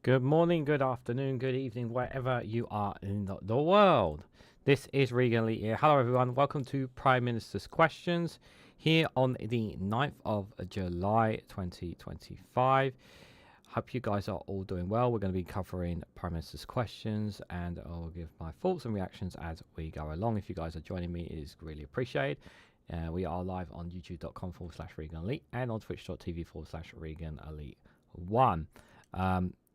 Good morning, good afternoon, good evening, wherever you are in the world. This is REGANELITE here. Hello, everyone. Welcome to Prime Minister's Questions here on the 9th of July 2025. Hope you guys are all doing well. We're going to be covering Prime Minister's Questions, and I'll give my thoughts and reactions as we go along. If you guys are joining me, it is really appreciated. We are live on youtube.com/REGANELITE and on twitch.tv/REGANELITE1.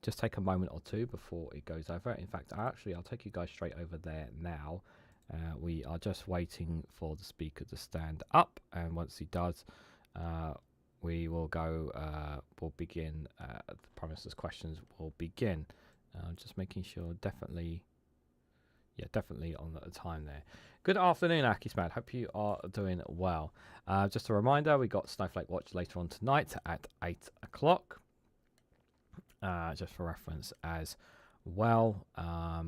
Just take a moment or two before it goes over. In fact, I'll take you guys straight over there now. We are just waiting for the speaker to stand up, and once he does, we will go. We'll begin. The Prime Minister's Questions will begin. Just making sure, definitely on the time there. Good afternoon, Akismad. Hope you are doing well. Just a reminder, we got Snowflake Watch later on tonight at 8 o'clock. Just for reference as well. I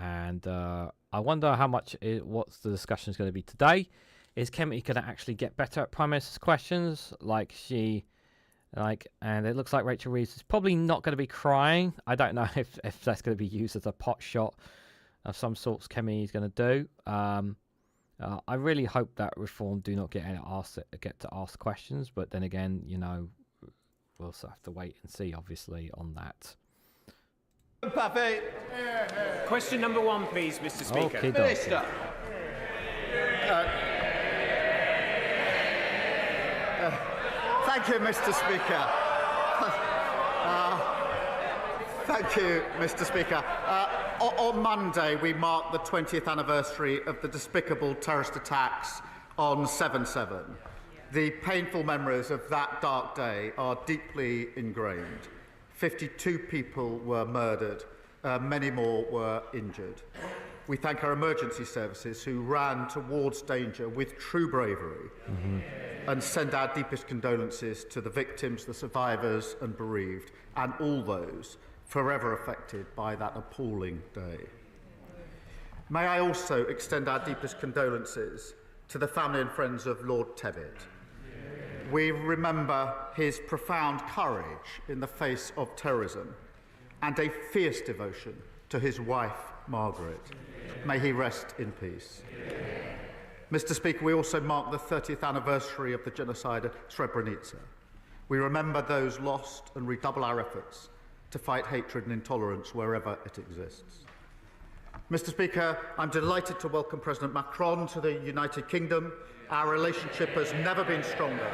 wonder how much what's the discussion is going to be today. Is Kemi going to actually get better at Prime Minister's Questions and it looks like Rachel Reeves is probably not going to be crying. I don't know if that's going to be used as a pot shot of some sorts Kemi is going to do. I really hope that Reform do not get to ask questions, but then again, you know, we'll have to wait and see, obviously, on that. Question number one, please, Mr. Speaker. Okay, Minister. Thank you, Mr. Speaker. Thank you, Mr. Speaker. On Monday, we mark the 20th anniversary of the despicable terrorist attacks on 7/7. The painful memories of that dark day are deeply ingrained. 52 people were murdered, many more were injured. We thank our emergency services who ran towards danger with true bravery and send our deepest condolences to the victims, the survivors and bereaved, and all those forever affected by that appalling day. May I also extend our deepest condolences to the family and friends of Lord Tevitt. We remember his profound courage in the face of terrorism and a fierce devotion to his wife, Margaret. May he rest in peace. Mr. Speaker, we also mark the 30th anniversary of the genocide at Srebrenica. We remember those lost and redouble our efforts to fight hatred and intolerance wherever it exists. Mr. Speaker, I'm delighted to welcome President Macron to the United Kingdom. Our relationship has never been stronger,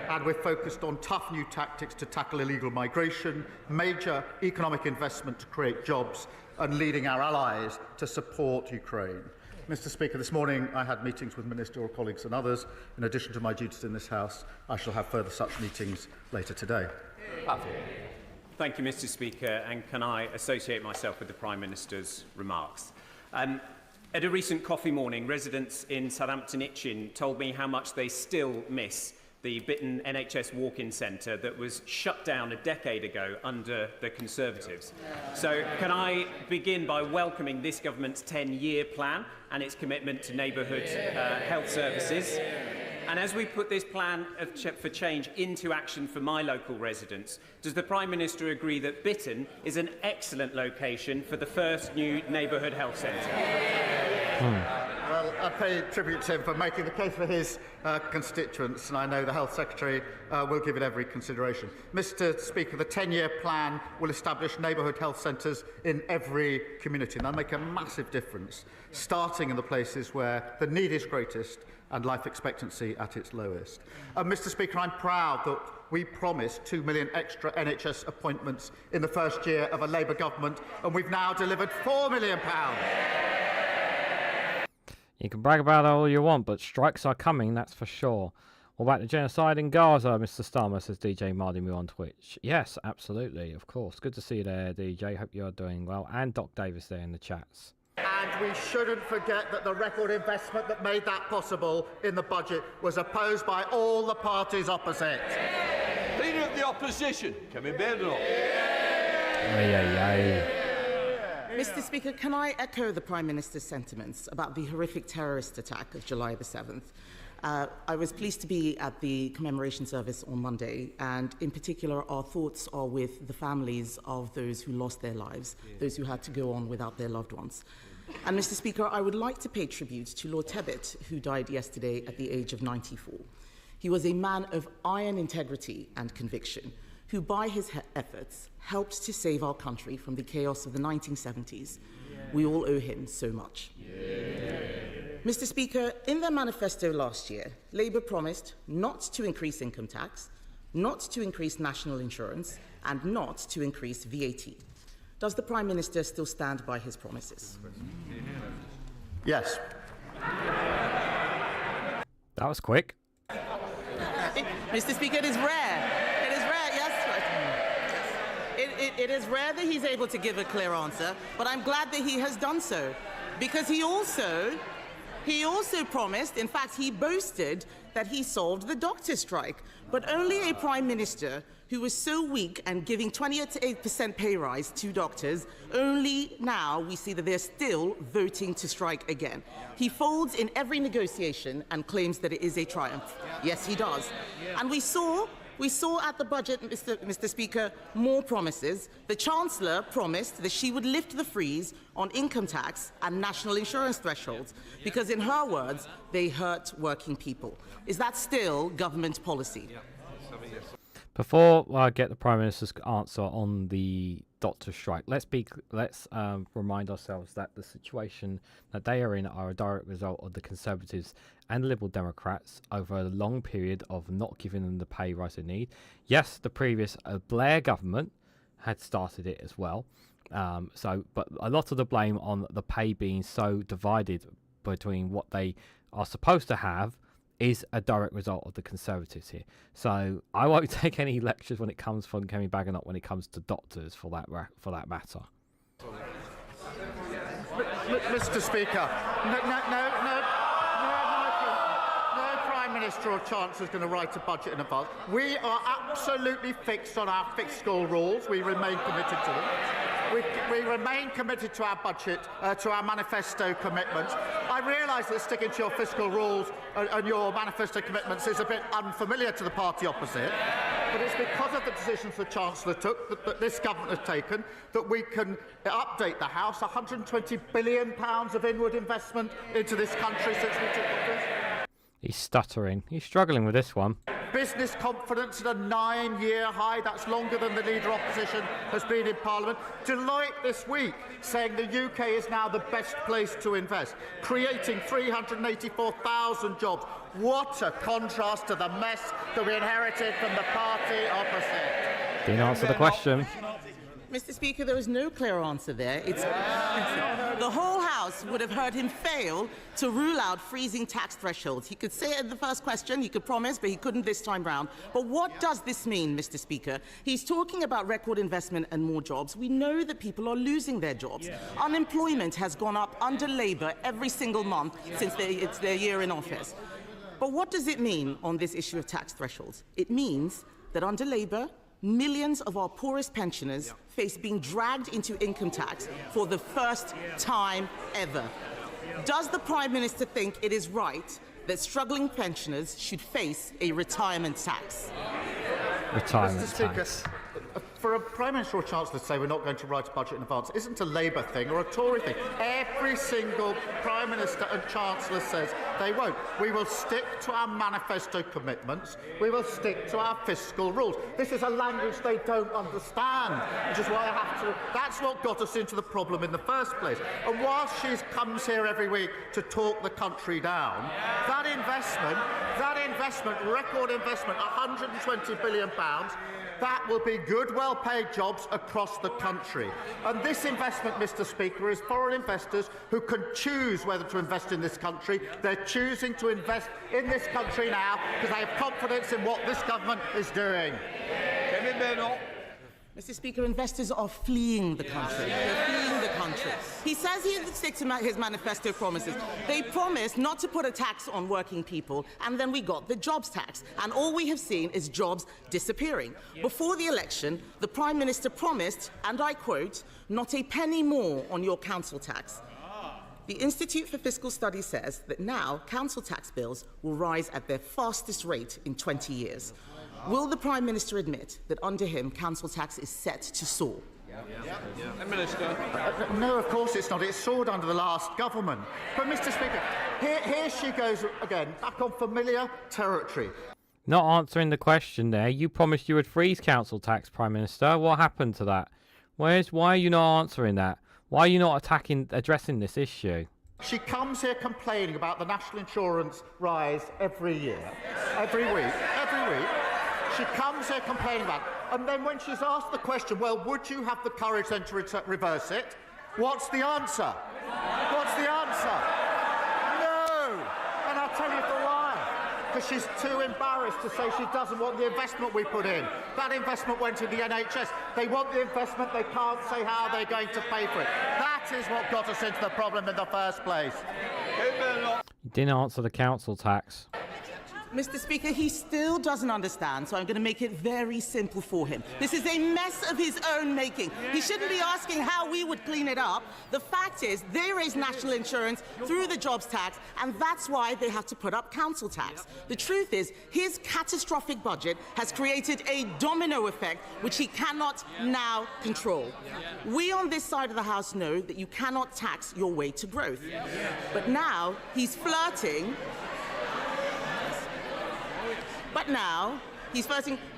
and we're focused on tough new tactics to tackle illegal migration, major economic investment to create jobs, and leading our allies to support Ukraine. Mr. Speaker, this morning I had meetings with ministerial colleagues and others. In addition to my duties in this House, I shall have further such meetings later today. Thank you, Mr. Speaker, and can I associate myself with the Prime Minister's remarks? At a recent coffee morning, residents in Southampton-Itchen told me how much they still miss the Bitton NHS walk-in centre that was shut down a decade ago under the Conservatives. So can I begin by welcoming this government's 10-year plan and its commitment to neighbourhood health services? And as we put this plan for change into action for my local residents, does the Prime Minister agree that Bitton is an excellent location for the first new neighbourhood health centre? Well, I pay tribute to him for making the case for his constituents, and I know the Health Secretary will give it every consideration. Mr. Speaker, the 10-year plan will establish neighbourhood health centres in every community, and that'll make a massive difference, starting in the places where the need is greatest and life expectancy at its lowest. Mr. Speaker, I'm proud that we promised 2 million extra NHS appointments in the first year of a Labour government, and we've now delivered £4 million. You can brag about it all you want, but strikes are coming, that's for sure. What about the genocide in Gaza, Mr. Starmer, says DJ Mardimu on Twitch. Yes, absolutely, of course. Good to see you there, DJ. Hope you're doing well. And Doc Davis there in the chats. And we shouldn't forget that the record investment that made that possible in the budget was opposed by all the parties opposite. Leader of the opposition, Kemi Bedro. Mr. Speaker, can I echo the Prime Minister's sentiments about the horrific terrorist attack of July the 7th? I was pleased to be at the commemoration service on Monday, and in particular, our thoughts are with the families of those who lost their lives, those who had to go on without their loved ones. And Mr. Speaker, I would like to pay tribute to Lord Tebbit, who died yesterday at the age of 94. He was a man of iron integrity and conviction, who by his efforts helped to save our country from the chaos of the 1970s. We all owe him so much. Mr. Speaker, in their manifesto last year, Labour promised not to increase income tax, not to increase national insurance, and not to increase VAT. Does the Prime Minister still stand by his promises? Yes. That was quick. Mr. Speaker, it is rare. It is rare, yes. It is rare that he's able to give a clear answer, but I'm glad that he has done so, because he also promised, in fact, he boasted that he solved the doctor strike. But only a Prime Minister who was so weak and giving 28% pay rise to doctors, only now we see that they're still voting to strike again. He folds in every negotiation and claims that it is a triumph. Yes, he does. And we saw at the budget, Mr. Speaker, more promises. The Chancellor promised that she would lift the freeze on income tax and national insurance thresholds, because in her words, they hurt working people. Is that still government policy? Before I get the Prime Minister's answer on the doctor strike, let's remind ourselves that the situation that they are in are a direct result of the Conservatives and Liberal Democrats over a long period of not giving them the pay rise they need. Yes, the previous Blair government had started it as well. But a lot of the blame on the pay being so divided between what they are supposed to have is a direct result of the Conservatives here. So I won't take any lectures when it comes from Kemi Badenoch when it comes to doctors for that matter. Mr. Speaker, no Prime Minister or Chancellor is going to write a budget in advance. We are absolutely fixed on our fiscal rules. We remain committed to them. We remain committed to our budget, to our manifesto commitments. I realise that sticking to your fiscal rules and your manifesto commitments is a bit unfamiliar to the party opposite, but it's because of the decisions the Chancellor took, that this government has taken, that we can update the House. £120 billion of inward investment into this country since we took office. He's stuttering. He's struggling with this one. Business confidence at a 9-year high. That's longer than the Leader Opposition has been in Parliament. Deloitte this week saying the UK is now the best place to invest, creating 384,000 jobs. What a contrast to the mess that we inherited from the party opposite. Didn't answer the question. Mr. Speaker, there was no clear answer there. The whole House would have heard him fail to rule out freezing tax thresholds. He could say it in the first question, he could promise, but he couldn't this time round. But what does this mean, Mr. Speaker? He's talking about record investment and more jobs. We know that people are losing their jobs. Unemployment has gone up under Labour every single month since it's their year in office. But what does it mean on this issue of tax thresholds? It means that under Labour, millions of our poorest pensioners face being dragged into income tax for the first time ever. Does the Prime Minister think it is right that struggling pensioners should face a retirement tax? Retirement tax. For a Prime Minister or Chancellor to say we're not going to write a budget in advance isn't a Labour thing or a Tory thing. Every single Prime Minister and Chancellor says they won't. We will stick to our manifesto commitments. We will stick to our fiscal rules. This is a language they don't understand, which is why I have to... That's what got us into the problem in the first place. And whilst she comes here every week to talk the country down, that investment, record investment, £120 billion, that will be good, well-paid jobs across the country. And this investment, Mr. Speaker, is foreign investors who can choose whether to invest in this country. They're choosing to invest in this country now because they have confidence in what this government is doing. Mr. Speaker, investors are fleeing the country. They're fleeing the country. He says he sticks to his manifesto promises. They promised not to put a tax on working people, and then we got the jobs tax. And all we have seen is jobs disappearing. Before the election, the Prime Minister promised, and I quote, "not a penny more on your council tax." The Institute for Fiscal Studies says that now council tax bills will rise at their fastest rate in 20 years. Will the Prime Minister admit that under him, council tax is set to soar? Minister. No, of course it's not. It soared under the last government. But, Mr. Speaker, here she goes again, back on familiar territory. Not answering the question there. You promised you would freeze council tax, Prime Minister. What happened to that? Why are you not answering that? Why are you not addressing this issue? She comes here complaining about the national insurance rise every year, every week. She comes here complaining about it. And then when she's asked the question, well, would you have the courage then to reverse it? What's the answer? What's the answer? No! And I'll tell you for why. Because she's too embarrassed to say she doesn't want the investment we put in. That investment went to the NHS. They want the investment, they can't say how they're going to pay for it. That is what got us into the problem in the first place. You didn't answer the council tax. Mr. Speaker, he still doesn't understand, so I'm going to make it very simple for him. This is a mess of his own making. He shouldn't be asking how we would clean it up. The fact is, they raise national insurance through the jobs tax, and that's why they have to put up council tax. The truth is, his catastrophic budget has created a domino effect which he cannot now control. We on this side of the House know that you cannot tax your way to growth. But now he's flirting.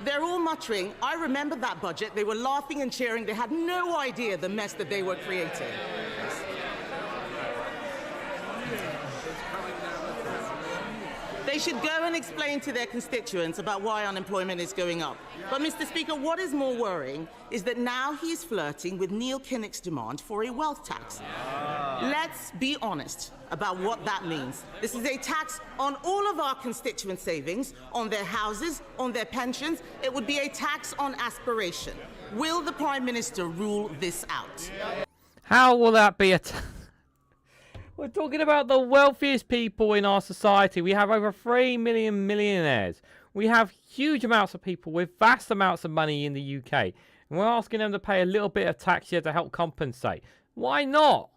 They're all muttering, I remember that budget. They were laughing and cheering. They had no idea the mess that they were creating. They should go and explain to their constituents about why unemployment is going up. But, Mr. Speaker, what is more worrying is that now he's flirting with Neil Kinnock's demand for a wealth tax. Let's be honest about what that means. This is a tax on all of our constituent savings, on their houses, on their pensions. It would be a tax on aspiration. Will the Prime Minister rule this out? How will that be a We're talking about the wealthiest people in our society. We have over 3 million millionaires. We have huge amounts of people with vast amounts of money in the UK. And we're asking them to pay a little bit of tax here to help compensate. Why not?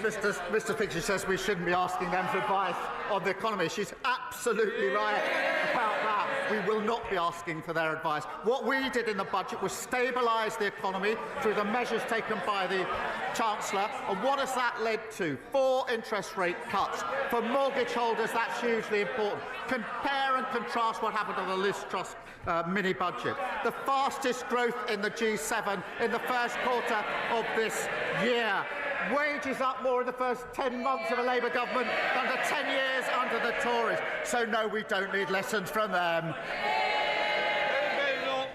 Mr. Speaker says we shouldn't be asking them for advice on the economy. She's absolutely right about that. We will not be asking for their advice. What we did in the budget was stabilise the economy through the measures taken by the Chancellor. And what has that led to? 4 interest rate cuts. For mortgage holders, that's hugely important. Compare and contrast what happened on the Liz Truss mini-budget. The fastest growth in the G7 in the first quarter of this year. Wages up more in the first 10 months of a Labour government than the 10 years under the Tories. So no, we don't need lessons from them.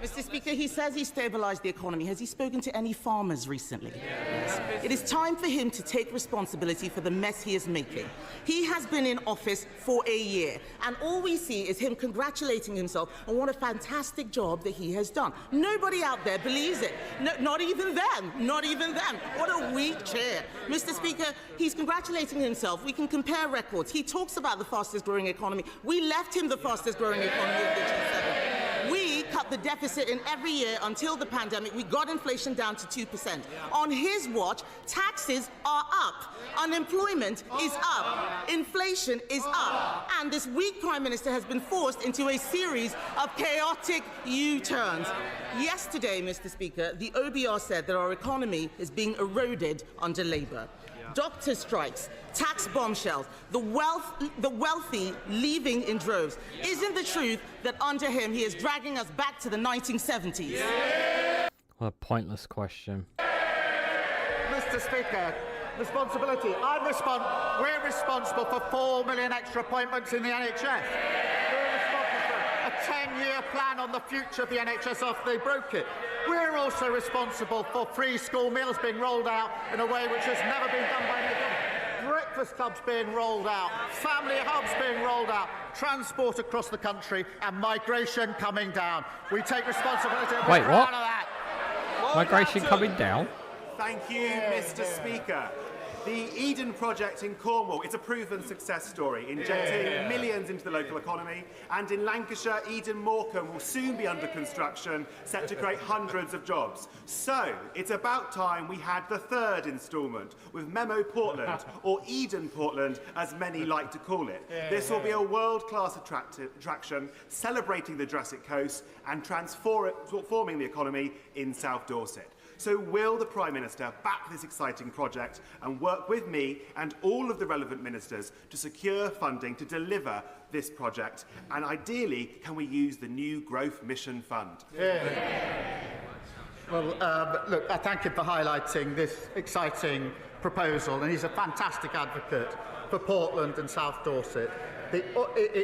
Mr. Speaker, he says he stabilised the economy. Has he spoken to any farmers recently? Yes. It is time for him to take responsibility for the mess he is making. He has been in office for a year, and all we see is him congratulating himself on what a fantastic job that he has done. Nobody out there believes it. No, not even them. Not even them. What a weak chair. Mr. Speaker, he's congratulating himself. We can compare records. He talks about the fastest growing economy. We left him the fastest growing economy of the G7. We cut the deficit in every year until the pandemic. We got inflation down to 2%. On his watch, taxes are up. Unemployment is up. Inflation is up. And this weak Prime Minister has been forced into a series of chaotic U-turns. Yesterday, Mr. Speaker, the OBR said that our economy is being eroded under Labour. Doctor strikes, tax bombshells, the wealthy leaving in droves. Isn't the truth that under him he is dragging us back to the 1970s? What a pointless question. Mr. Speaker, responsibility. We're responsible for 4 million extra appointments in the NHS. We're responsible for a 10-year plan on the future of the NHS after they broke it. We're also responsible for free school meals being rolled out in a way which has never been done by any government. Breakfast clubs being rolled out, family hubs being rolled out, transport across the country, and migration coming down. We take responsibility. Wait, what? Of that. Migration coming down? Thank you, Mr. Speaker. The Eden project in Cornwall is a proven success story, injecting millions into the local economy. And in Lancashire, Eden Morecambe will soon be under construction, set to create hundreds of jobs. So it's about time we had the third instalment with Memo Portland, or Eden Portland, as many like to call it. This will be a world-class attraction, celebrating the Jurassic Coast and transforming the economy in South Dorset. So will the Prime Minister back this exciting project and work with me and all of the relevant ministers to secure funding to deliver this project? And ideally, can we use the new Growth Mission Fund? Well, look, I thank him for highlighting this exciting proposal, and he's a fantastic advocate for Portland and South Dorset. The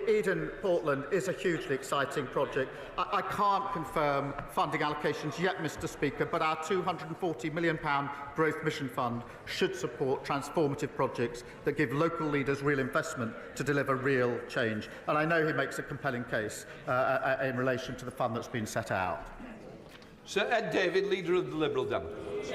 Eden Portland is a hugely exciting project. I can't confirm funding allocations yet, Mr. Speaker, but our £240 million Growth Mission Fund should support transformative projects that give local leaders real investment to deliver real change. And I know he makes a compelling case in relation to the fund that's been set out. Sir Ed David, Leader of the Liberal Democrats.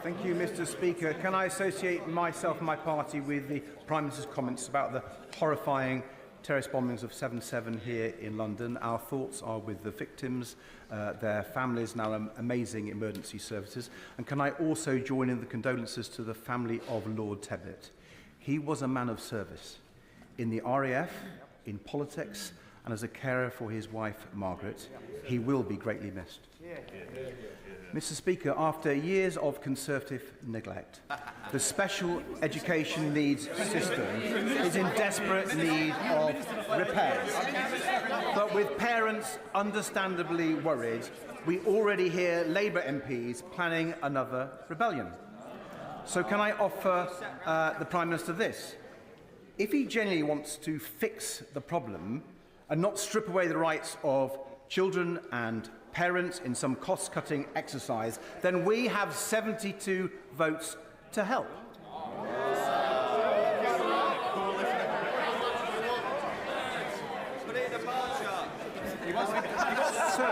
Thank you, Mr. Speaker. Can I associate myself and my party with the Prime Minister's comments about the horrifying terrorist bombings of 7/7 here in London? Our thoughts are with the victims, their families, and our amazing emergency services. And can I also join in the condolences to the family of Lord Tebbit? He was a man of service in the RAF, in politics, and as a carer for his wife, Margaret. He will be greatly missed. Mr. Speaker, after years of Conservative neglect, the special education needs system is in desperate need of repairs. But with parents understandably worried, we already hear Labour MPs planning another rebellion. So can I offer the Prime Minister this? If he genuinely wants to fix the problem and not strip away the rights of children and parents in some cost-cutting exercise, then we have 72 votes to help. So,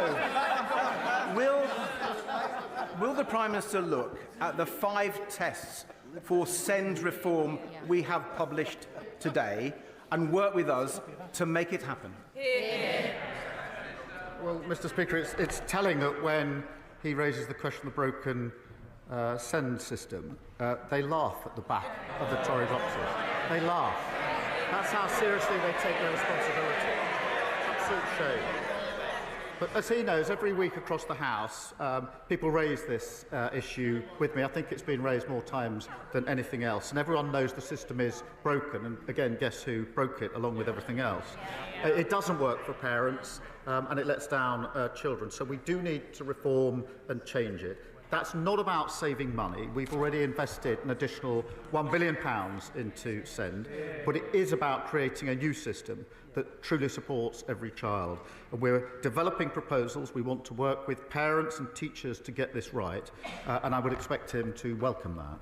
will the Prime Minister look at the 5 tests for SEND reform we have published today and work with us to make it happen? Well, Mr. Speaker, it's telling that when he raises the question of the broken SEND system, they laugh at the back of the Tory boxes. They laugh. That's how seriously they take their responsibility. Absolute shame. But as he knows, every week across the House, people raise this issue with me. I think it's been raised more times than anything else. And everyone knows the system is broken. And again, guess who broke it along with everything else? It doesn't work for parents, and it lets down children. So we do need to reform and change it. That's not about saving money. We've already invested an additional £1 billion into SEND, but it is about creating a new system that truly supports every child. And we're developing proposals. We want to work with parents and teachers to get this right, and I would expect him to welcome that.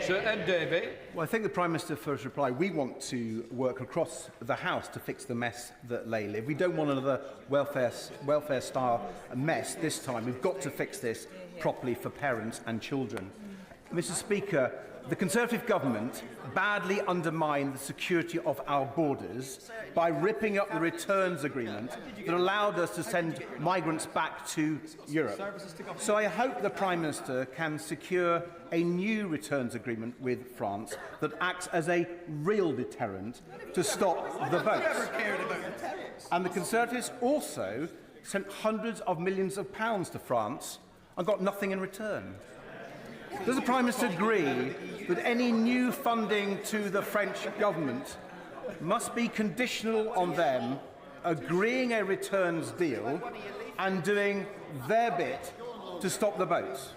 Sir Ed Davey. Well, I thank the Prime Minister for his reply. We want to work across the House to fix the mess that Lay live. We don't want another welfare-style mess this time. We've got to fix this properly for parents and children. Mr. Speaker, the Conservative government badly undermined the security of our borders by ripping up the returns agreement that allowed us to send migrants back to Europe. So I hope the Prime Minister can secure a new returns agreement with France that acts as a real deterrent to stop the votes. And the Conservatives also sent hundreds of millions of pounds to France and got nothing in return. Does the Prime Minister agree that any new funding to the French government must be conditional on them agreeing a returns deal and doing their bit to stop the votes?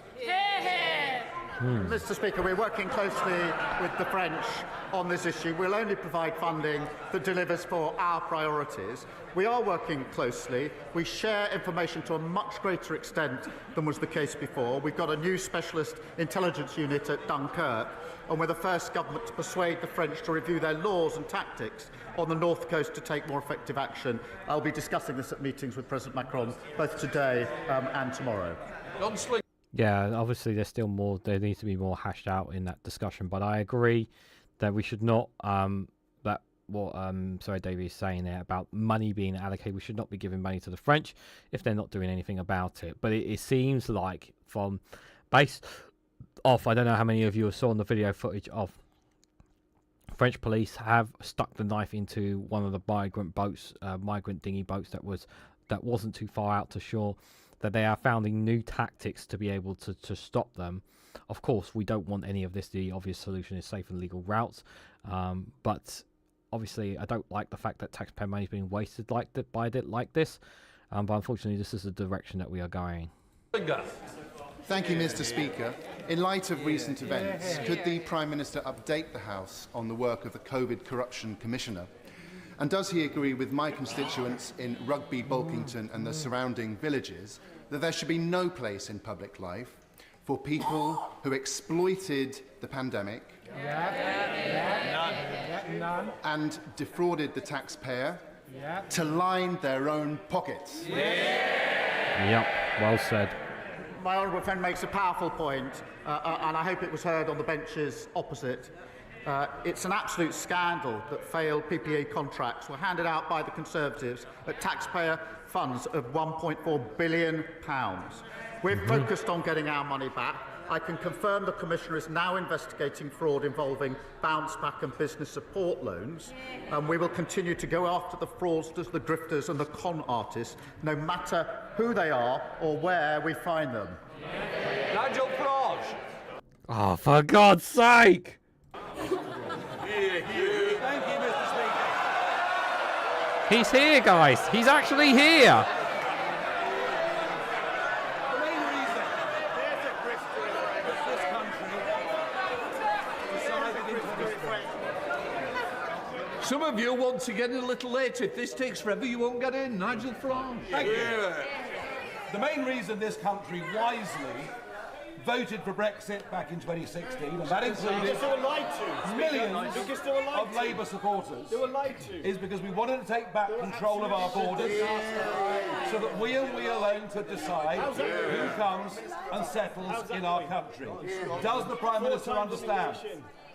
Mr. Speaker, we're working closely with the French on this issue. We'll only provide funding that delivers for our priorities. We are working closely. We share information to a much greater extent than was the case before. We've got a new specialist intelligence unit at Dunkirk, and we're the first government to persuade the French to review their laws and tactics on the North Coast to take more effective action. I'll be discussing this at meetings with President Macron both today and tomorrow. Yeah, obviously there's still more. There needs to be more hashed out in that discussion. But I agree that we should not. That what sorry, Davey is saying there about money being allocated. We should not be giving money to the French if they're not doing anything about it. But it seems like from based off, I don't know how many of you saw in the video footage of French police have stuck the knife into one of the migrant boats, migrant dinghy boats that wasn't too far out to shore. That they are finding new tactics to be able to stop them. Of course, we don't want any of this. The obvious solution is safe and legal routes. But obviously, I don't like the fact that taxpayer money is being wasted like this. But unfortunately, this is the direction that we are going. Thank you, Mr. Speaker. In light of recent events, could the Prime Minister update the House on the work of the COVID Corruption Commissioner? And does he agree with my constituents in Rugby, Bulkington and the surrounding villages that there should be no place in public life for people who exploited the pandemic and defrauded the taxpayer to line their own pockets? Yep, well said. My honourable friend makes a powerful point, and I hope it was heard on the benches opposite. It's an absolute scandal that failed PPE contracts were handed out by the Conservatives at taxpayer funds of £1.4 billion. We're focused on getting our money back. I can confirm the Commissioner is now investigating fraud involving bounce back and business support loans, and we will continue to go after the fraudsters, the drifters and the con artists, no matter who they are or where we find them. Nigel Farage. Oh, for God's sake! Thank you, Mr. Speaker. He's here, guys. He's actually here. The main reason this country decided into this way. Some of you want to get in a little later. If this takes forever, you won't get in. Nigel Farage. Thank you. The main reason this country wisely voted for Brexit back in 2016, and that included millions of Labour supporters, is because we wanted to take back control of our borders so that we and we alone could decide who comes and settles in our country. Does the Prime Minister understand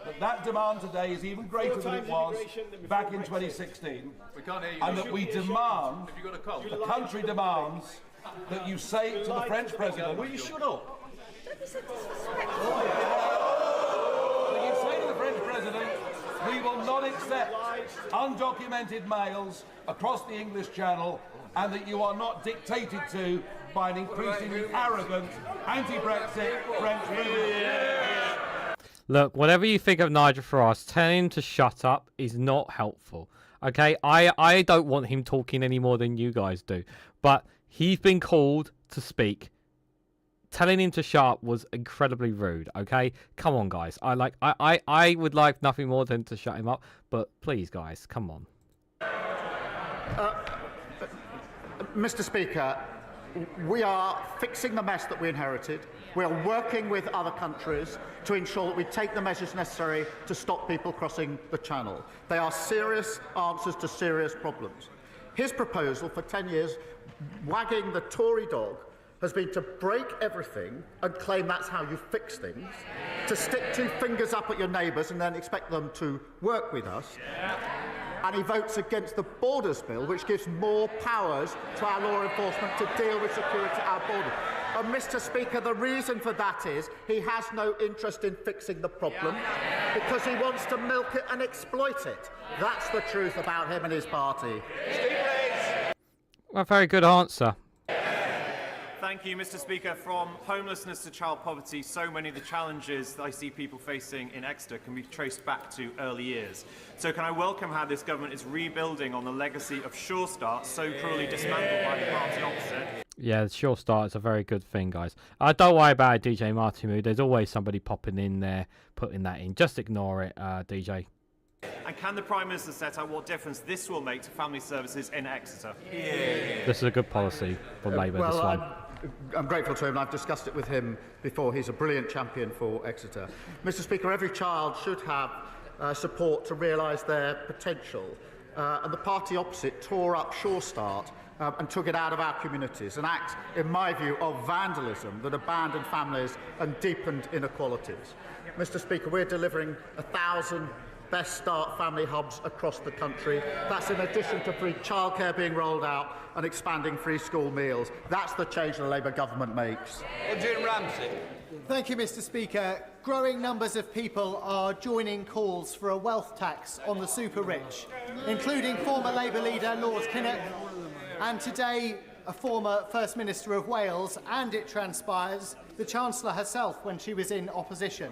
that that demand today is even greater than it was back in 2016, and that we demand, the country demands, that you say to the French President, will you shut up? You say to the French President, we will not accept undocumented males across the English Channel, and that you are not dictated to by an increasingly arrogant, anti-Brexit French President. Look, whatever you think of Nigel Farage, telling him to shut up is not helpful. Okay, I don't want him talking any more than you guys do, but he's been called to speak. Telling him to shut up was incredibly rude. Okay, come on, guys. I would like nothing more than to shut him up. But please, guys, come on. Mr. Speaker, we are fixing the mess that we inherited. We are working with other countries to ensure that we take the measures necessary to stop people crossing the Channel. They are serious answers to serious problems. His proposal for 10 years, wagging the Tory dog, has been to break everything and claim that's how you fix things, to stick two fingers up at your neighbours and then expect them to work with us. And he votes against the Borders Bill, which gives more powers to our law enforcement to deal with security at our borders. And Mr. Speaker, the reason for that is he has no interest in fixing the problem because he wants to milk it and exploit it. That's the truth about him and his party. Well, very good answer. Thank you, Mr. Speaker. From homelessness to child poverty, so many of the challenges that I see people facing in Exeter can be traced back to early years. So can I welcome how this government is rebuilding on the legacy of Sure Start, so cruelly dismantled by the party opposite? Yeah, Sure Start is a very good thing, guys. Don't worry about it, DJ Martimu. There's always somebody popping in there, putting that in. Just ignore it, DJ. And can the Prime Minister set out what difference this will make to family services in Exeter? This is a good policy for Labour, this one. I'm grateful to him, and I've discussed it with him before. He's a brilliant champion for Exeter. Mr. Speaker, every child should have support to realise their potential. and the party opposite tore up Sure Start and took it out of our communities, an act, in my view, of vandalism that abandoned families and deepened inequalities. Mr. Speaker, we're delivering 1,000 Best Start family hubs across the country. That's in addition to free childcare being rolled out and expanding free school meals. That's the change the Labour government makes. Jim Ramsey. Thank you, Mr. Speaker. Growing numbers of people are joining calls for a wealth tax on the super rich, including former Labour leader Lord Kinnock and today a former First Minister of Wales, and it transpires the Chancellor herself when she was in opposition.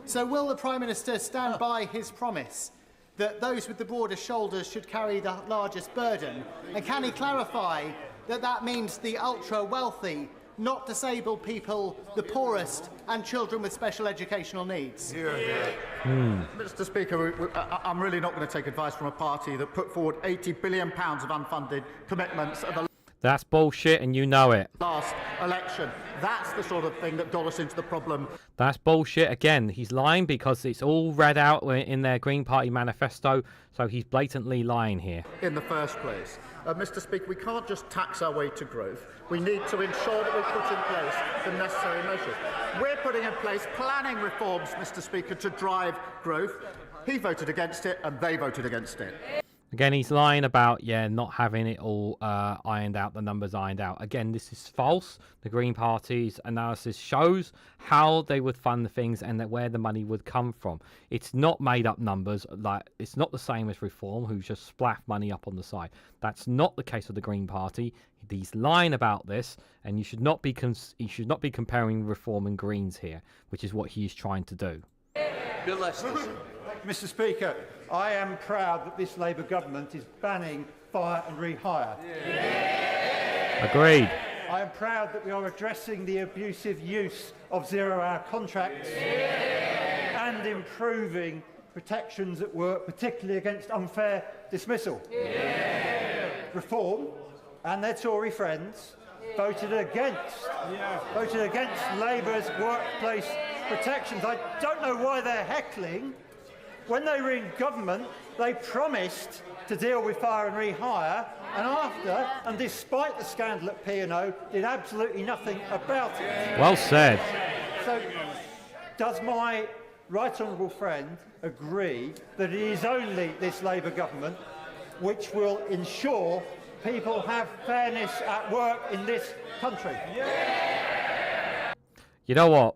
So will the Prime Minister stand by his promise that those with the broadest shoulders should carry the largest burden? And can he clarify that that means the ultra-wealthy, not disabled people, the poorest, and children with special educational needs? Mr. Speaker, I'm really not going to take advice from a party that put forward £80 billion of unfunded commitments at the That's bullshit, and you know it. last election. That's the sort of thing that got us into the problem. That's bullshit again. He's lying because it's all read out in their Green Party manifesto, so he's blatantly lying here. In the first place. Mr. Speaker, we can't just tax our way to growth. We need to ensure that we put in place the necessary measures. We're putting in place planning reforms, Mr. Speaker, to drive growth. He voted against it and they voted against it. Again, he's lying about, not having it all ironed out, the numbers ironed out. Again, this is false. The Green Party's analysis shows how they would fund the things and where the money would come from. It's not made up numbers. Like, it's not the same as Reform, who just splaff money up on the side. That's not the case of the Green Party. He's lying about this, and you should not be comparing Reform and Greens here, which is what he's trying to do. Bill Lester. Mr. Speaker, I am proud that this Labour government is banning fire and rehire. Agreed. I am proud that we are addressing the abusive use of zero-hour contracts and improving protections at work, particularly against unfair dismissal. Reform and their Tory friends voted against Labour's workplace protections. I don't know why they're heckling. When they were in government, they promised to deal with fire and rehire, and after, and despite the scandal at P&O, did absolutely nothing about it. Well said. So, does my right honourable friend agree that it is only this Labour government which will ensure people have fairness at work in this country? You know what?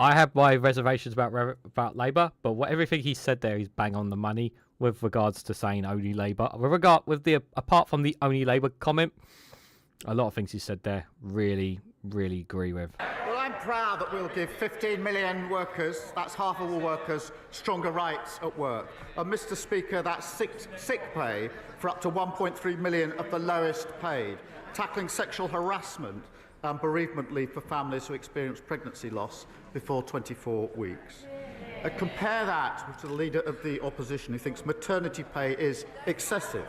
I have my reservations about Labour, but everything he said there is bang on the money with regards to saying only Labour. Apart from the only Labour comment, a lot of things he said there really, really agree with. Well, I'm proud that we'll give 15 million workers, that's half of all workers, stronger rights at work. And Mr. Speaker, that's sick pay for up to 1.3 million of the lowest paid, tackling sexual harassment and bereavement leave for families who experience pregnancy loss before 24 weeks. Compare that to the leader of the opposition who thinks maternity pay is excessive.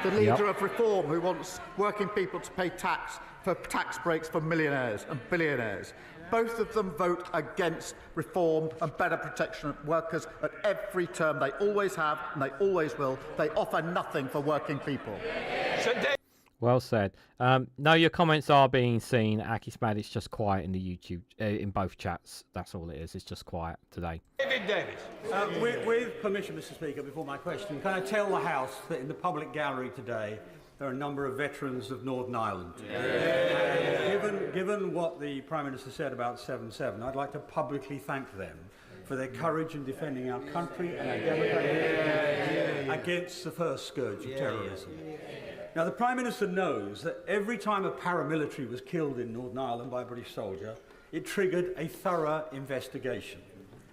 The leader of Reform who wants working people to pay tax for tax breaks for millionaires and billionaires. Both of them vote against reform and better protection of workers at every term. They always have and they always will. They offer nothing for working people. Well said. No, your comments are being seen. Akismad, it's just quiet in the YouTube, in both chats. That's all it is. It's just quiet today. David Davis. With permission, Mr. Speaker, before my question, can I tell the House that in the public gallery today there are a number of veterans of Northern Ireland? Given what the Prime Minister said about 7/7, I'd like to publicly thank them for their courage in defending our country and our democracy against the first scourge of terrorism. Now, the Prime Minister knows that every time a paramilitary was killed in Northern Ireland by a British soldier, it triggered a thorough investigation.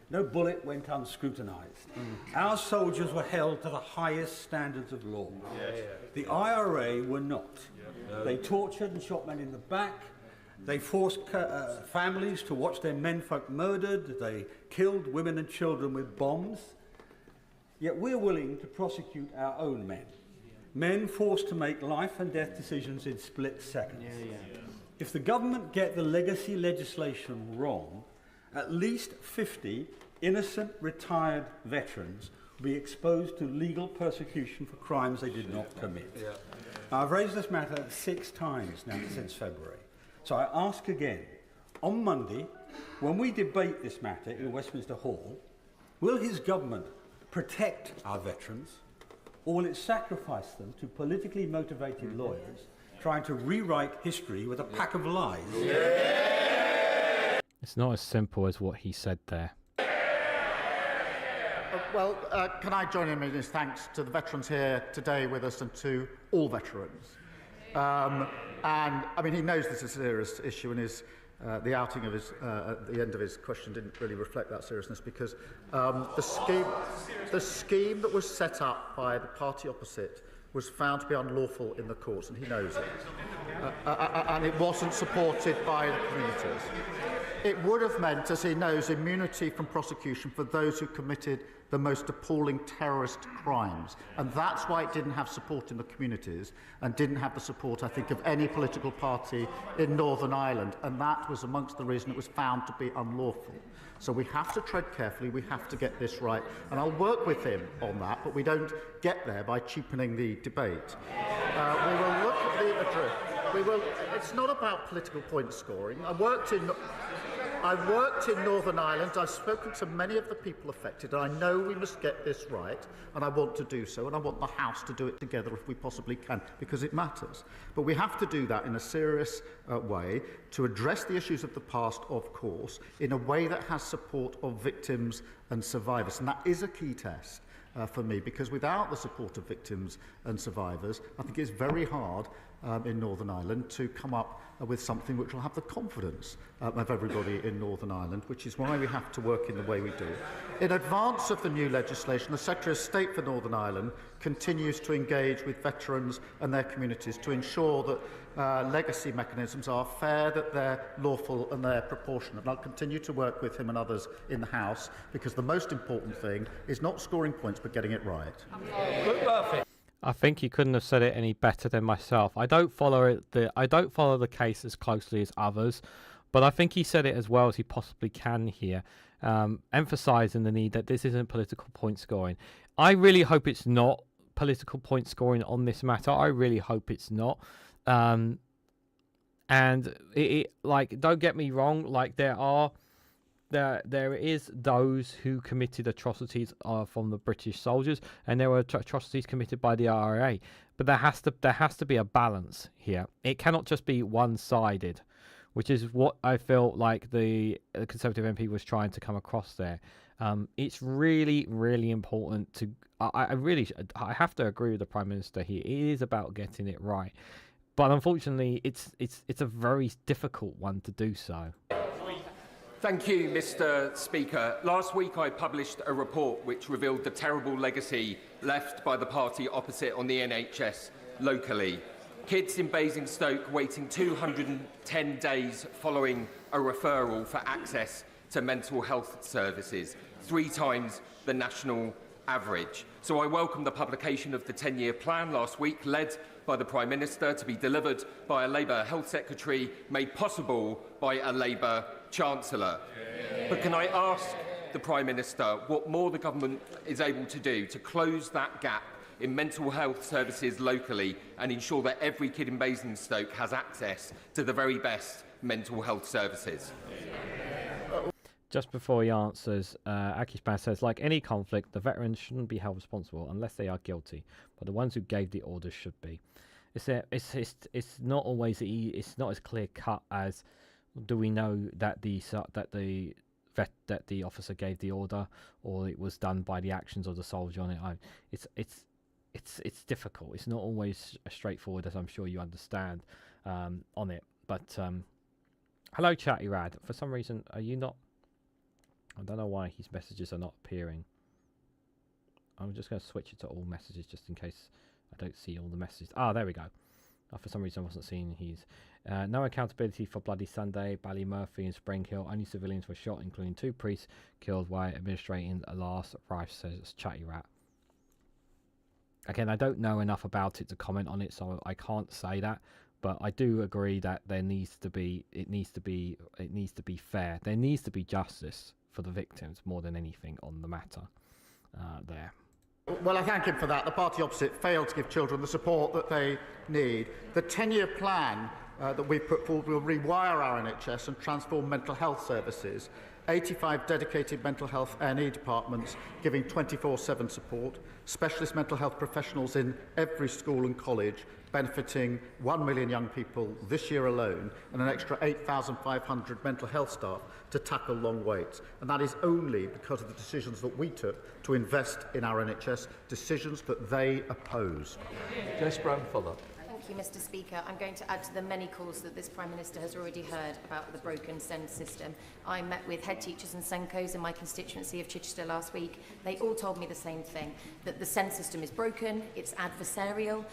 No bullet went unscrutinised. Our soldiers were held to the highest standards of law. The IRA were not. They tortured and shot men in the back. They forced families to watch their menfolk murdered. They killed women and children with bombs. Yet we're willing to prosecute our own men. Men forced to make life and death decisions in split seconds. If the government get the legacy legislation wrong, at least 50 innocent retired veterans be exposed to legal persecution for crimes they did not commit. Now, I've raised this matter 6 times now since February. So I ask again, on Monday, when we debate this matter in Westminster Hall, will his government protect our veterans, or will it sacrifice them to politically motivated lawyers trying to rewrite history with a pack of lies? It's not as simple as what he said there. Can I join him in his thanks to the veterans here today with us and to all veterans? And I mean, he knows this is a serious issue, and the outing of his at the end of his question didn't really reflect that seriousness, because the scheme that was set up by the party opposite was found to be unlawful in the courts, and he knows it. And it wasn't supported by the communities. It would have meant, as he knows, immunity from prosecution for those who committed the most appalling terrorist crimes. And that's why it didn't have support in the communities and didn't have the support, I think, of any political party in Northern Ireland. And that was amongst the reason it was found to be unlawful. So we have to tread carefully, we have to get this right. And I'll work with him on that, but we don't get there by cheapening the debate. We will look at the address. It's not about political point scoring. I worked in Northern Ireland. I've spoken to many of the people affected, and I know we must get this right, and I want to do so, and I want the House to do it together if we possibly can, because it matters. But we have to do that in a serious way, to address the issues of the past, of course, in a way that has support of victims and survivors. And that is a key test for me, because without the support of victims and survivors, I think it's very hard in Northern Ireland to come up with something which will have the confidence of everybody in Northern Ireland, which is why we have to work in the way we do. In advance of the new legislation, the Secretary of State for Northern Ireland continues to engage with veterans and their communities to ensure that legacy mechanisms are fair, that they're lawful and they're proportionate. And I'll continue to work with him and others in the House, because the most important thing is not scoring points but getting it right. I think he couldn't have said it any better than myself. I don't follow the case as closely as others, but I think he said it as well as he possibly can here, emphasising the need that this isn't political point scoring. I really hope it's not political point scoring on this matter. I really hope it's not. And like, don't get me wrong, like there is those who committed atrocities from the British soldiers, and there were atrocities committed by the IRA. But there has to be a balance here. It cannot just be one-sided, which is what I felt like the Conservative MP was trying to come across there. It's really, really important to. I have to agree with the Prime Minister here. It is about getting it right, but unfortunately, it's a very difficult one to do so. Thank you, Mr. Speaker. Last week I published a report which revealed the terrible legacy left by the party opposite on the NHS locally. Kids in Basingstoke waiting 210 days following a referral for access to mental health services, 3 times the national average. So I welcome the publication of the 10-year plan last week, led by the Prime Minister, to be delivered by a Labour Health Secretary, made possible by a Labour Chancellor. But can I ask the Prime Minister what more the government is able to do to close that gap in mental health services locally and ensure that every kid in Basingstoke has access to the very best mental health services? Just before he answers, Akishban says, like any conflict, the veterans shouldn't be held responsible unless they are guilty, but the ones who gave the orders should be. It's not always it's not as clear cut as, do we know that the officer gave the order, or it was done by the actions of the soldier on it. It's difficult. It's not always as straightforward as I'm sure you understand on it. But hello, Chatty Rad. For some reason, are you not? I don't know why his messages are not appearing. I'm just going to switch it to all messages just in case I don't see all the messages. Ah, there we go. For some reason I wasn't seeing his. No accountability for Bloody Sunday, Ballymurphy and Spring Hill. Only civilians were shot, including 2 priests killed while administrating a last rites, says Chatty Rat. Again, I don't know enough about it to comment on it, so I can't say that. But I do agree that it needs to be fair. There needs to be justice for the victims more than anything on the matter there. Well, I thank him for that. The party opposite failed to give children the support that they need. The 10-year plan that we've put forward will rewire our NHS and transform mental health services. 85 dedicated mental health A&E departments giving 24/7 support, specialist mental health professionals in every school and college, benefiting 1 million young people this year alone, and an extra 8,500 mental health staff to tackle long waits. And that is only because of the decisions that we took to invest in our NHS, decisions that they oppose. Jess Brown-Fuller. Thank you, Mr. Speaker. I'm going to add to the many calls that this Prime Minister has already heard about the broken SEND system. I met with head teachers and SENCOs in my constituency of Chichester last week. They all told me the same thing, that the SEND system is broken, it's adversarial,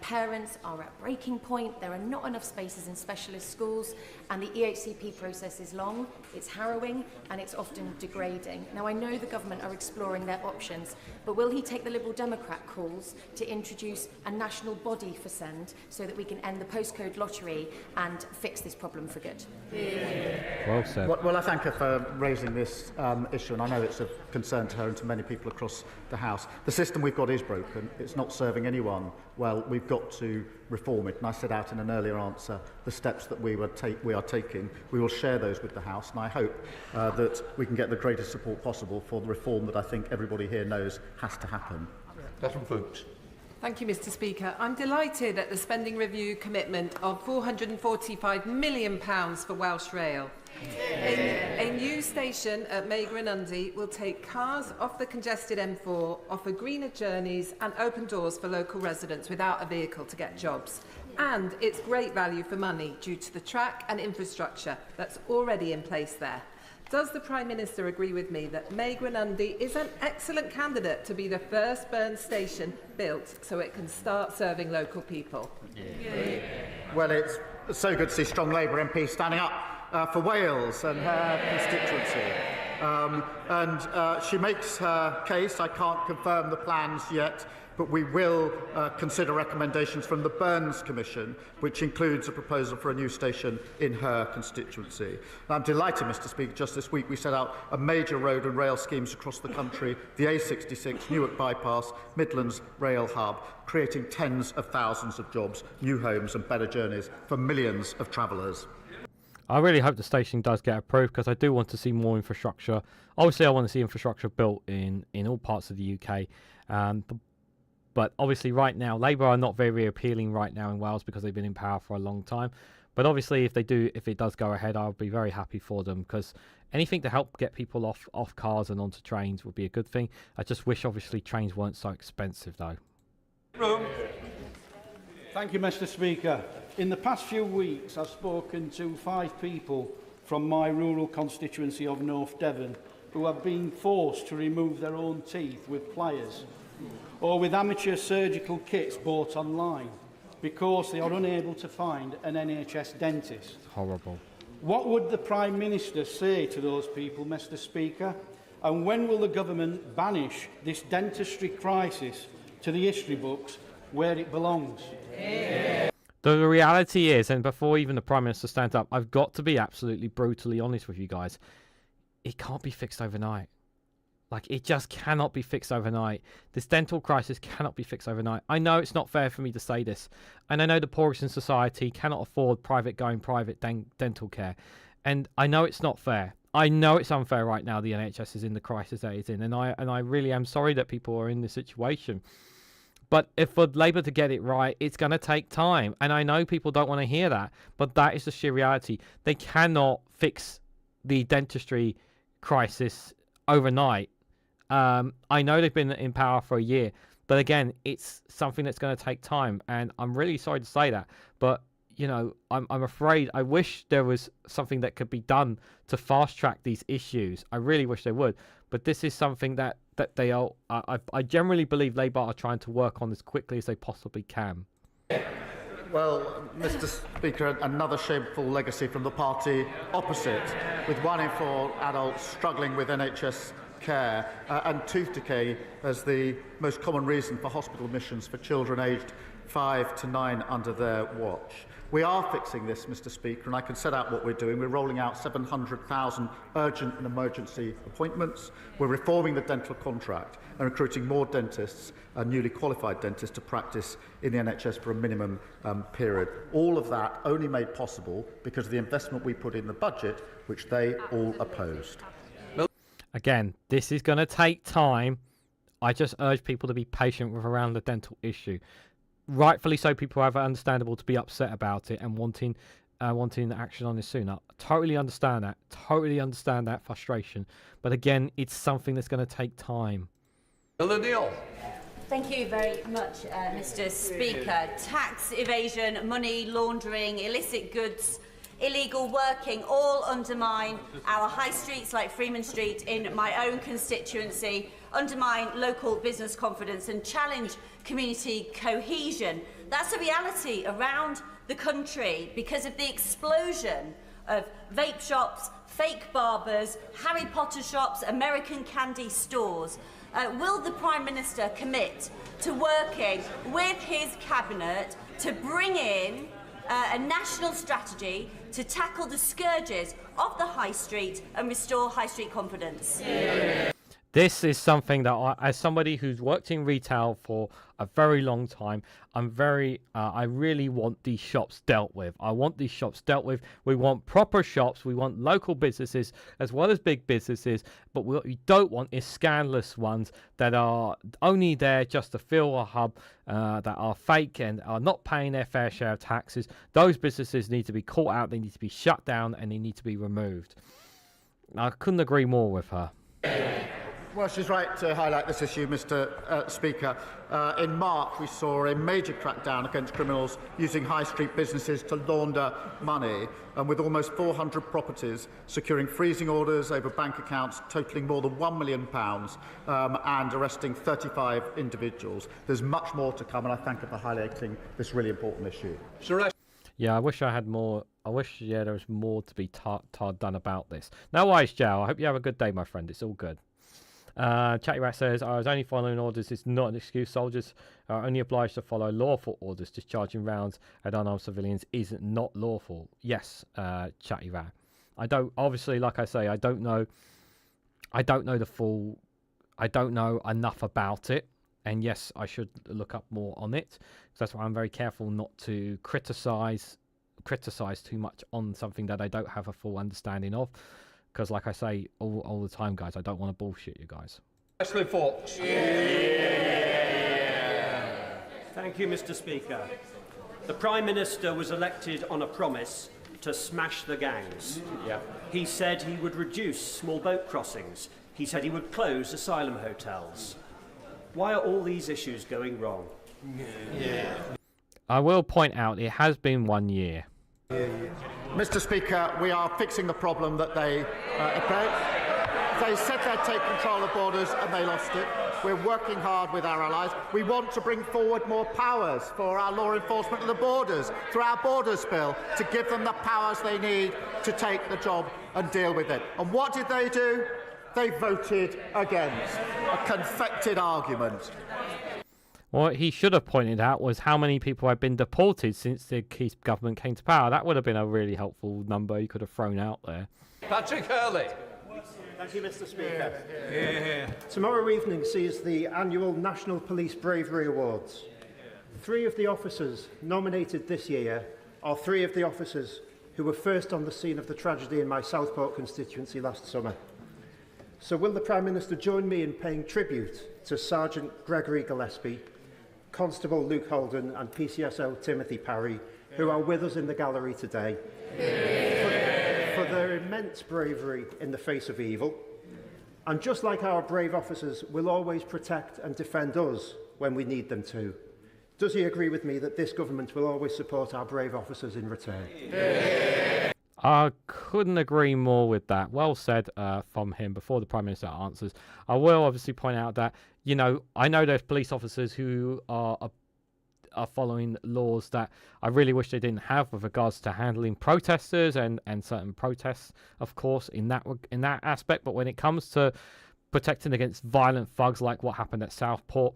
parents are at breaking point, there are not enough spaces in specialist schools, and the EHCP process is long, it's harrowing, and it's often degrading. Now, I know the government are exploring their options, but will he take the Liberal Democrat calls to introduce a national body for SEND so that we can end the postcode lottery and fix this problem for good? Well said. Well, I thank her for raising this issue, and I know it's of concern to her and to many people across the House. The system we've got is broken. It's not serving anyone well. We've got to reform it, and I set out in an earlier answer the steps that we are taking. We will share those with the House, and I hope that we can get the greatest support possible for the reform that I think everybody here knows has to happen. Catherine Fuchs. Thank you, Mr. Speaker. I'm delighted at the spending review commitment of £445 million for Welsh Rail. A new station at Meigren-Undy will take cars off the congested M4, offer greener journeys and open doors for local residents without a vehicle to get jobs. And it's great value for money due to the track and infrastructure that's already in place there. Does the Prime Minister agree with me that Meigren-Undy is an excellent candidate to be the first Burn station built so it can start serving local people? Yeah. Well, it's so good to see strong Labour MPs standing up for Wales and her constituency. She makes her case. I can't confirm the plans yet, but we will consider recommendations from the Burns Commission, which includes a proposal for a new station in her constituency. And I'm delighted, Mr. Speaker, just this week we set out a major road and rail schemes across the country, the A66, Newark Bypass, Midlands Rail Hub, creating tens of thousands of jobs, new homes and better journeys for millions of travellers. I really hope the station does get approved, because I do want to see more infrastructure. Obviously, I want to see infrastructure built in all parts of the UK. But obviously right now, Labour are not very appealing right now in Wales because they've been in power for a long time. But obviously if it does go ahead, I'll be very happy for them, because anything to help get people off cars and onto trains would be a good thing. I just wish obviously trains weren't so expensive though. Thank you, Mr. Speaker. In the past few weeks, I've spoken to 5 people from my rural constituency of North Devon who have been forced to remove their own teeth with pliers or with amateur surgical kits bought online because they are unable to find an NHS dentist. Horrible. What would the Prime Minister say to those people, Mr. Speaker? And when will the government banish this dentistry crisis to the history books where it belongs? Yeah. The reality is, and before even the Prime Minister stands up, I've got to be absolutely brutally honest with you guys. It can't be fixed overnight. Like, it just cannot be fixed overnight. This dental crisis cannot be fixed overnight. I know it's not fair for me to say this. And I know the poorest in society cannot afford private dental care. And I know it's not fair. I know it's unfair right now the NHS is in the crisis that it's in. And I really am sorry that people are in this situation. But if for Labour to get it right, it's going to take time. And I know people don't want to hear that. But that is the sheer reality. They cannot fix the dentistry crisis overnight. I know they've been in power for a year, but again, it's something that's going to take time, and I'm really sorry to say that, but you know, I'm afraid. I wish there was something that could be done to fast track these issues. I really wish they would, but this is something that they are. I generally believe Labour are trying to work on as quickly as they possibly can. Well, Mr. Speaker, another shameful legacy from the party opposite, with 1 in 4 adults struggling with NHS care and tooth decay as the most common reason for hospital admissions for children aged 5 to 9 under their watch. We are fixing this, Mr. Speaker, and I can set out what we're doing. We're rolling out 700,000 urgent and emergency appointments. We're reforming the dental contract and recruiting more dentists and newly qualified dentists to practice in the NHS for a minimum period. All of that only made possible because of the investment we put in the budget, which they all opposed. Again, this is going to take time. I just urge people to be patient with around the dental issue. Rightfully so, people have it understandable to be upset about it and wanting action on this soon. I totally understand that. Totally understand that frustration. But again, it's something that's going to take time. Thank you very much, Mr. Speaker. Tax evasion, money laundering, illicit goods, illegal working all undermine our high streets like Freeman Street in my own constituency, undermine local business confidence and challenge community cohesion. That's a reality around the country because of the explosion of vape shops, fake barbers, Harry Potter shops, American candy stores. Will the Prime Minister commit to working with his cabinet to bring in a national strategy to tackle the scourges of the high street and restore high street confidence? This is something that as somebody who's worked in retail for a very long time, I really want these shops dealt with. I want these shops dealt with. We want proper shops. We want local businesses as well as big businesses. But what we don't want is scandalous ones that are only there just to fill a hub, that are fake and are not paying their fair share of taxes. Those businesses need to be caught out. They need to be shut down and they need to be removed. I couldn't agree more with her. Well, she's right to highlight this issue, Mr. Speaker. In March, we saw a major crackdown against criminals using high street businesses to launder money, and with almost 400 properties securing freezing orders over bank accounts totalling more than £1 million and arresting 35 individuals. There's much more to come, and I thank her for highlighting this really important issue. Yeah, I wish I had more. I wish, there was more to be done about this. No worries, Joe. I hope you have a good day, my friend. It's all good. Chatty Rat says, I was only following orders. It's not an excuse. Soldiers are only obliged to follow lawful orders. Discharging rounds at unarmed civilians isn't not lawful. Yes, Chatty Rat. I don't, obviously, like I say, I don't know the full, I don't know enough about it. And yes, I should look up more on it. So that's why I'm very careful not to criticize too much on something that I don't have a full understanding of. Because, like I say all the time, guys, I don't want to bullshit you guys. Ashley Fox. Thank you, Mr. Speaker. The Prime Minister was elected on a promise to smash the gangs. Yeah. He said he would reduce small boat crossings. He said he would close asylum hotels. Why are all these issues going wrong? I will point out it has been 1 year. Mr. Speaker, we are fixing the problem that they said they'd take control of borders and they lost it. We're working hard with our allies. We want to bring forward more powers for our law enforcement of the borders through our Borders Bill to give them the powers they need to take the job and deal with it. And what did they do? They voted against. A confected argument. What he should have pointed out was how many people had been deported since the Keith government came to power. That would have been a really helpful number you could have thrown out there. Patrick Hurley. Thank you, Mr. Speaker. Tomorrow evening sees the annual National Police Bravery Awards. 3 of the officers nominated this year are 3 of the officers who were first on the scene of the tragedy in my Southport constituency last summer. So will the Prime Minister join me in paying tribute to Sergeant Gregory Gillespie, Constable Luke Holden and PCSO Timothy Parry, who are with us in the gallery today, for their immense bravery in the face of evil. And just like our brave officers will always protect and defend us when we need them to, does he agree with me that this government will always support our brave officers in return? I couldn't agree more with that. Well said from him before the Prime Minister answers. I will obviously point out that, I know there's police officers who are following laws that I really wish they didn't have with regards to handling protesters and certain protests, of course, in that aspect. But when it comes to protecting against violent thugs like what happened at Southport,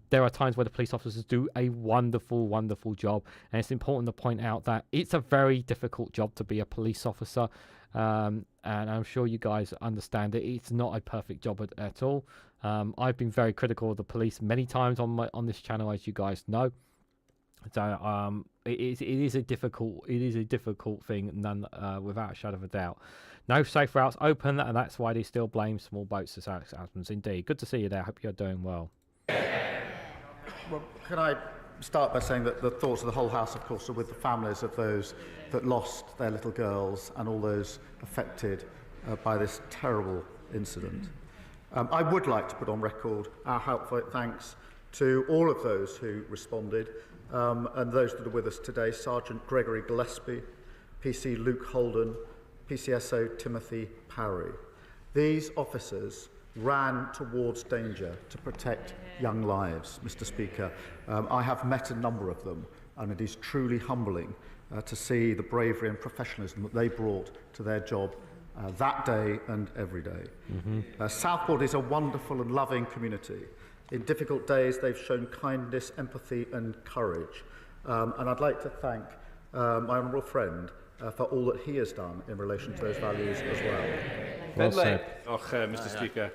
There are times where the police officers do a wonderful, wonderful job, and it's important to point out that it's a very difficult job to be a police officer, and I'm sure you guys understand it. It's not a perfect job at all. I've been very critical of the police many times on this channel, as you guys know. So it is a difficult thing, without a shadow of a doubt. No safe routes open, and that's why they still blame small boats as happens. Indeed, good to see you there. Hope you're doing well. Well, can I start by saying that the thoughts of the whole House, of course, are with the families of those that lost their little girls and all those affected by this terrible incident. I would like to put on record our heartfelt thanks to all of those who responded, and those that are with us today: Sergeant Gregory Gillespie, PC Luke Holden, PCSO Timothy Parry. These officers ran towards danger to protect young lives, Mr. Speaker. I have met a number of them, and it is truly humbling to see the bravery and professionalism that they brought to their job that day and every day. Southport is a wonderful and loving community. In difficult days, they've shown kindness, empathy and courage. And I'd like to thank my honourable friend for all that he has done in relation to those values as well. Mr. Speaker.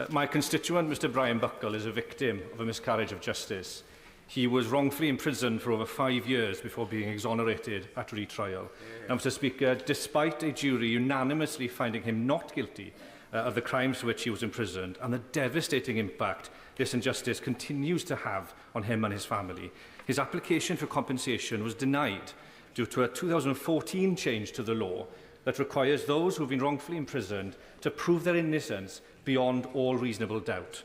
My constituent, Mr. Brian Buckle, is a victim of a miscarriage of justice. He was wrongfully imprisoned for over 5 years before being exonerated at retrial. Now, Mr. Speaker, despite a jury unanimously finding him not guilty of the crimes for which he was imprisoned and the devastating impact this injustice continues to have on him and his family, his application for compensation was denied due to a 2014 change to the law that requires those who have been wrongfully imprisoned to prove their innocence beyond all reasonable doubt.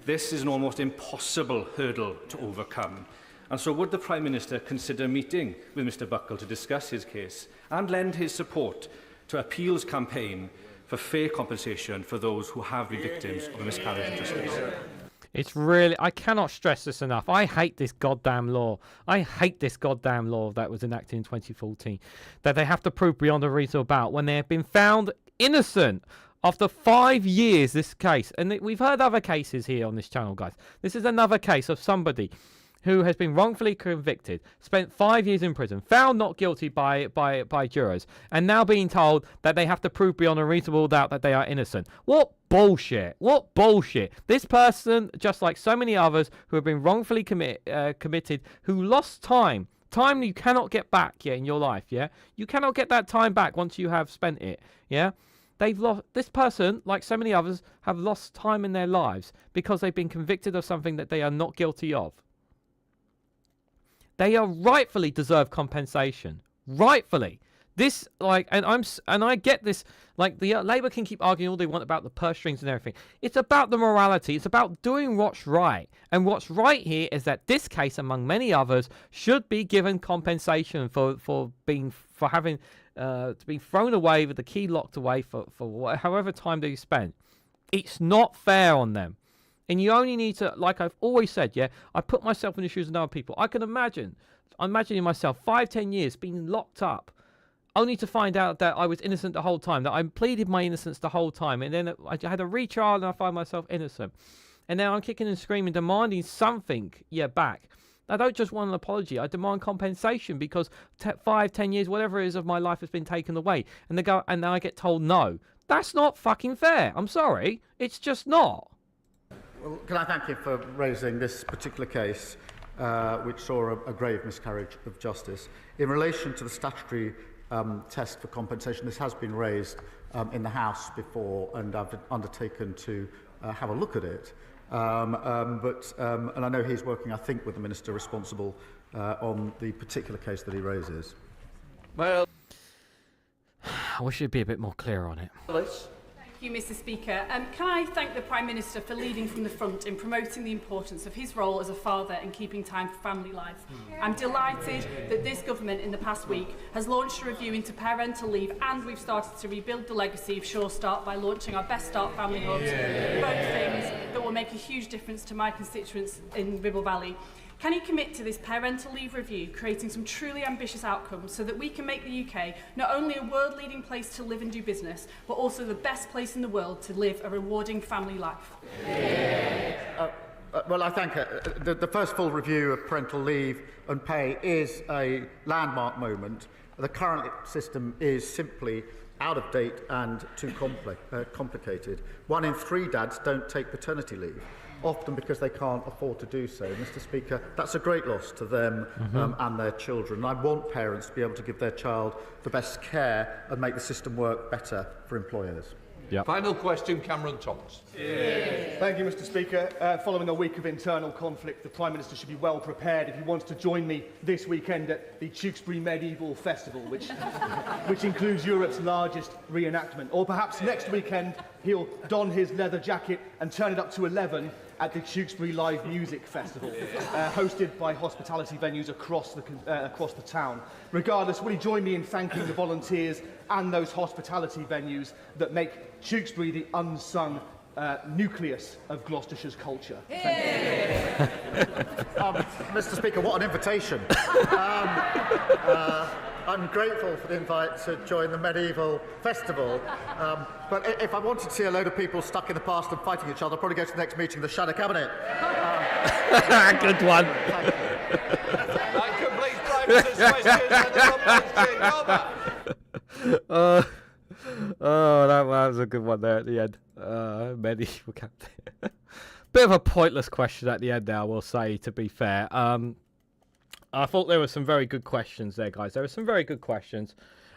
This is an almost impossible hurdle to overcome. And so would the Prime Minister consider meeting with Mr. Buckle to discuss his case and lend his support to Appeal's campaign for fair compensation for those who have been victims of a miscarriage of justice? It's really, I cannot stress this enough. I hate this goddamn law. I hate this goddamn law that was enacted in 2014. That they have to prove beyond a reasonable doubt when they have been found innocent after 5 years, this case. And we've heard other cases here on this channel, guys. This is another case of somebody who has been wrongfully convicted, spent 5 years in prison, found not guilty by jurors, and now being told that they have to prove beyond a reasonable doubt that they are innocent. What bullshit. What bullshit. This person, just like so many others who have been wrongfully committed, who lost time you cannot get back in your life, yeah? You cannot get that time back once you have spent it, yeah? They've lost, this person, like so many others, have lost time in their lives because they've been convicted of something that they are not guilty of. They are rightfully deserve compensation. Rightfully. This, like, and I get this, like, the Labour can keep arguing all they want about the purse strings and everything. It's about the morality. It's about doing what's right. And what's right here is that this case, among many others, should be given compensation for having being thrown away with the key locked away for however time they spent. It's not fair on them. And you only need to, like I've always said, yeah, I put myself in the shoes of other people. I'm imagining myself 5-10 years being locked up, only to find out that I was innocent the whole time, that I pleaded my innocence the whole time, and then I had a retrial and I find myself innocent. And now I'm kicking and screaming, demanding something, back. I don't just want an apology. I demand compensation because 5-10 years, whatever it is of my life has been taken away. And now I get told no. That's not fucking fair. I'm sorry. It's just not. Well, can I thank you for raising this particular case, which saw a grave miscarriage of justice. In relation to the statutory test for compensation, this has been raised in the House before, and I've undertaken to have a look at it. And I know he's working, I think, with the Minister responsible on the particular case that he raises. Well, I wish you'd be a bit more clear on it. Thank you, Mr. Speaker. Can I thank the Prime Minister for leading from the front in promoting the importance of his role as a father and keeping time for family life. I'm delighted that this government in the past week has launched a review into parental leave, and we've started to rebuild the legacy of Sure Start by launching our Best Start family hubs, both things that will make a huge difference to my constituents in Ribble Valley. Can you commit to this parental leave review, creating some truly ambitious outcomes so that we can make the UK not only a world-leading place to live and do business, but also the best place in the world to live a rewarding family life? Well, I think the first full review of parental leave and pay is a landmark moment. The current system is simply out of date and too complicated. 1 in 3 dads don't take paternity leave, often because they can't afford to do so. Mr. Speaker, that's a great loss to them and their children. I want parents to be able to give their child the best care and make the system work better for employers. Yep. Final question, Cameron Thomas. Thank you, Mr. Speaker. Following a week of internal conflict, the Prime Minister should be well prepared if he wants to join me this weekend at the Tewkesbury Medieval Festival, which includes Europe's largest reenactment. Or perhaps next weekend he'll don his leather jacket and turn it up to 11 at the Tewkesbury Live Music Festival, hosted by hospitality venues across the town. Regardless, will he join me in thanking the volunteers and those hospitality venues that make Tewkesbury the unsung nucleus of Gloucestershire's culture? Thank you. Mr. Speaker, what an invitation. I'm grateful for the invite to join the medieval festival. But if I wanted to see a load of people stuck in the past and fighting each other, I'd probably go to the next meeting of the Shadow Cabinet. Good one. That completes Prime Minister's questions and the nominations. That was a good one there at the end. Medieval captain. Bit of a pointless question at the end there, I will say, to be fair. I thought there were some very good questions there, guys. There were some very good questions.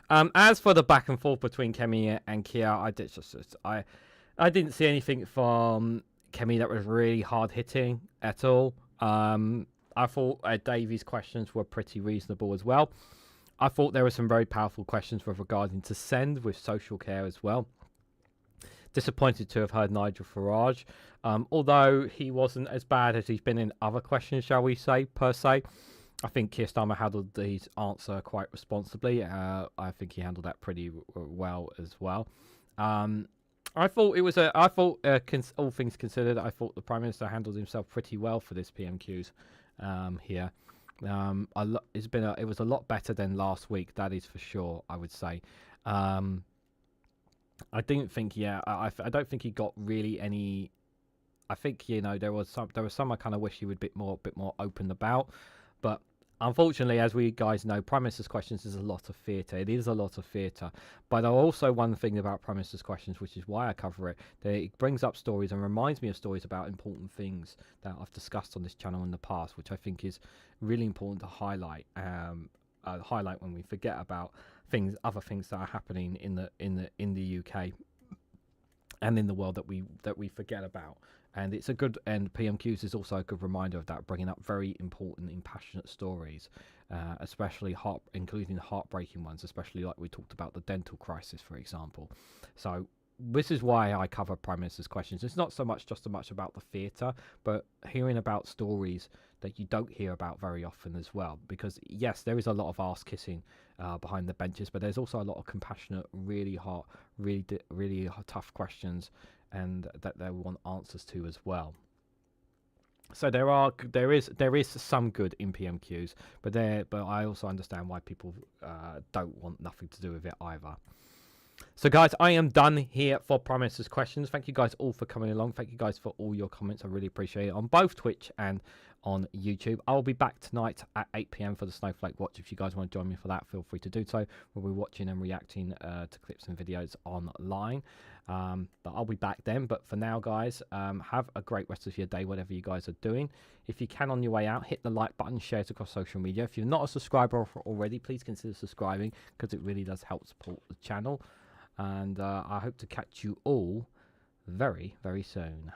As for the back and forth between Kemi and Kia, I didn't see anything from Kemi that was really hard hitting at all. I thought Davies' questions were pretty reasonable as well. I thought there were some very powerful questions with regarding to send with social care as well. Disappointed to have heard Nigel Farage, although he wasn't as bad as he's been in other questions, shall we say, per se. I think Keir Starmer handled his answer quite responsibly. I think he handled that pretty well as well. I thought it was all things considered, I thought the Prime Minister handled himself pretty well for this PMQs here. It was a lot better than last week, that is for sure, I would say. I didn't think, I don't think he got really any. I think there was some I kind of wish he would be a bit more open about, but unfortunately, as we guys know, Prime Minister's questions is a lot of theatre. It is a lot of theatre. But also one thing about Prime Minister's questions, which is why I cover it, that it brings up stories and reminds me of stories about important things that I've discussed on this channel in the past, which I think is really important to highlight. Highlight when we forget about other things that are happening in the UK and in the world that we forget about. And it's a good, and PMQs is also a good reminder of that, bringing up very important, impassionate stories, especially including heartbreaking ones, especially like we talked about the dental crisis, for example. So this is why I cover Prime Minister's questions. It's not so much about the theatre, but hearing about stories that you don't hear about very often as well. Because yes, there is a lot of arse kissing behind the benches, but there's also a lot of compassionate, really hard, really tough questions, and that they want answers to as well. So there is some good in PMQs, but I also understand why people don't want nothing to do with it either. So guys, I am done here for Prime Minister's questions. Thank you guys all for coming along. Thank you guys for all your comments. I really appreciate it on both Twitch and on YouTube. I'll be back tonight at 8 PM for the Snowflake Watch. If you guys want to join me for that, feel free to do so. We'll be watching and reacting to clips and videos online. But I'll be back then. But for now, guys, have a great rest of your day, whatever you guys are doing. If you can, on your way out, hit the like button, share it across social media. If you're not a subscriber already, please consider subscribing, because it really does help support the channel. And I hope to catch you all very, very soon.